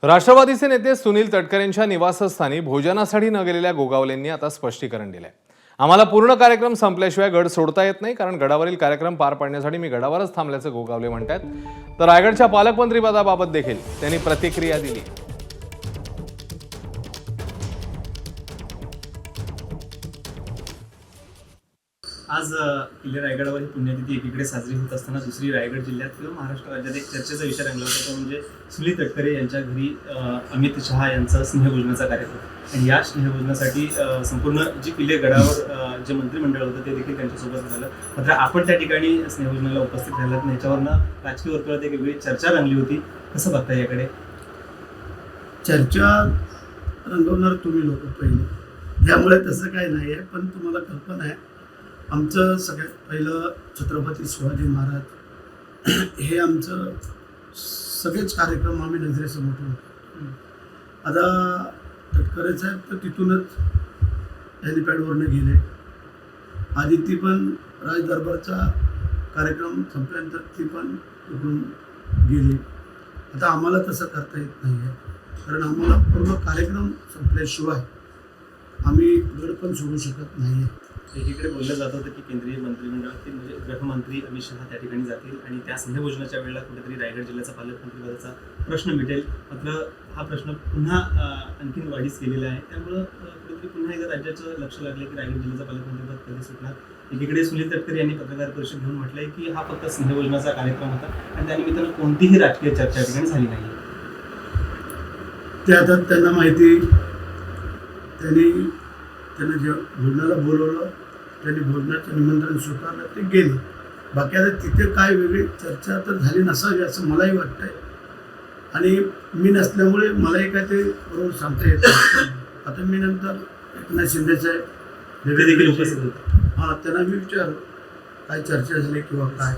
राष्ट्रवादीचे नेते सुनील तटकरेंच्या निवासस्थानी भोजनासाठी न गेलेल्या गोगावलेंनी आता स्पष्टीकरण दिलंय। आम्हाला पूर्ण कार्यक्रम संपल्याशिवाय गड सोडता येत नाही, कारण गडावरील कार्यक्रम पार पाडण्यासाठी मी गडावरच थांबल्याचं गोगावले म्हणतात। तर रायगडच्या पालकमंत्री पदाबाबत देखील त्यांनी प्रतिक्रिया दिली। आज किल्ले रायगडावर ही पुण्यतिथी एकीकडे साजरी होत असताना दुसरी रायगड जिल्ह्यात किंवा महाराष्ट्र राज्यात एक चर्चेचा विषय रंगला होता, तो म्हणजे सुनील तटकरे यांच्या घरी अमित शहा यांचा स्नेहभोजनाचा कार्यक्रम। आणि या स्नेहभोजनासाठी संपूर्ण जी किल्ले गडावर जे मंत्रिमंडळ होतं ते देखील त्यांच्यासोबत झालं। मात्र आपण त्या ठिकाणी स्नेहभोजनाला उपस्थित राहिलात, याच्यावरनं राजकीय वर्तुळात एक वेगळी चर्चा रंगली होती। कसं बघता याकडे? चर्चा रंगवणार तुम्ही लोक पहिले, त्यामुळे तसं काही नाही आहे। पण तुम्हाला कल्पना आहे, आमचं सगळ्यात पहिलं छत्रपती शिवाजी महाराज हे आमचं सगळेच कार्यक्रम आम्ही नजरेसमोर ठेवतो। आता तटकरे साहेब तर तिथूनच हेलिपॅडवरनं गेले, आदिती पण राजदरबारचा कार्यक्रम संपल्यानंतर ती पण तिकडून गेली। आता आम्हाला तसं करता येत नाही आहे, कारण आम्हाला पूर्ण कार्यक्रम संपल्याशिवाय आम्ही गड पण सोडू शकत नाही आहे। एकीकडे बोललं जात होतं की केंद्रीय मंत्रिमंडळातील म्हणजे गृहमंत्री अमित शहा त्या ठिकाणी जातील आणि त्या स्नेहभोजनाच्या वेळेला कुठेतरी रायगड जिल्ह्याचा पालकमंत्रीपदाचा प्रश्न मिटेल। मात्र हा प्रश्न पुन्हा आणखीन वाढीस गेलेला आहे, त्यामुळं कुठेतरी पुन्हा एकदा राज्याचं लक्ष लागलं की रायगड जिल्ह्याचा पालकमंत्रीपद कधी सुटणार। एकीकडे सुनील तटकरे यांनी पत्रकार परिषद घेऊन म्हटलंय की हा फक्त स्नेहभोजनाचा कार्यक्रम होता आणि त्यानिमित्तानं कोणतीही राजकीय चर्चा या ठिकाणी झाली नाही। ते आता त्यांना माहिती, त्यांना जे भोजनाला बोलवलं, त्यांनी भोजनाचं निमंत्रण स्वीकारलं, ते गेले। बाकी आता तिथे काय वेगळी चर्चा तर झाली नसावी असं मलाही वाटतंय, आणि मी नसल्यामुळे मलाही काय ते बरोबर सांगता येत नाही। आता मी नंतर एकनाथ शिंदे साहेब देखील उपस्थित होते, त्यांना मी विचारलं काय चर्चा झाली किंवा काय,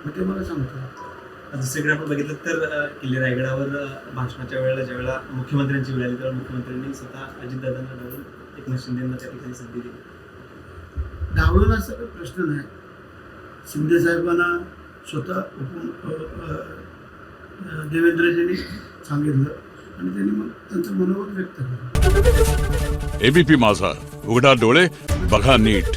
मग ते मला सांगतो। दुसरीकडे आपण बघितलं तर किल्ले रायगडावर भाषणाच्या वेळेला ज्यावेळेला मुख्यमंत्र्यांची वेळ आली तेव्हा मुख्यमंत्र्यांनी स्वतः अजितदादांना डावलून एकनाथ शिंदेंना त्या ठिकाणी संधी दिली। डावलून असा काही प्रश्न नाही, शिंदे साहेबांना स्वतः देवेंद्रजींनी सांगितलं आणि त्यांनी मग त्यांचं मनोगत व्यक्त केलं। एबीपी माझा, उघडा डोळे बघा नीट।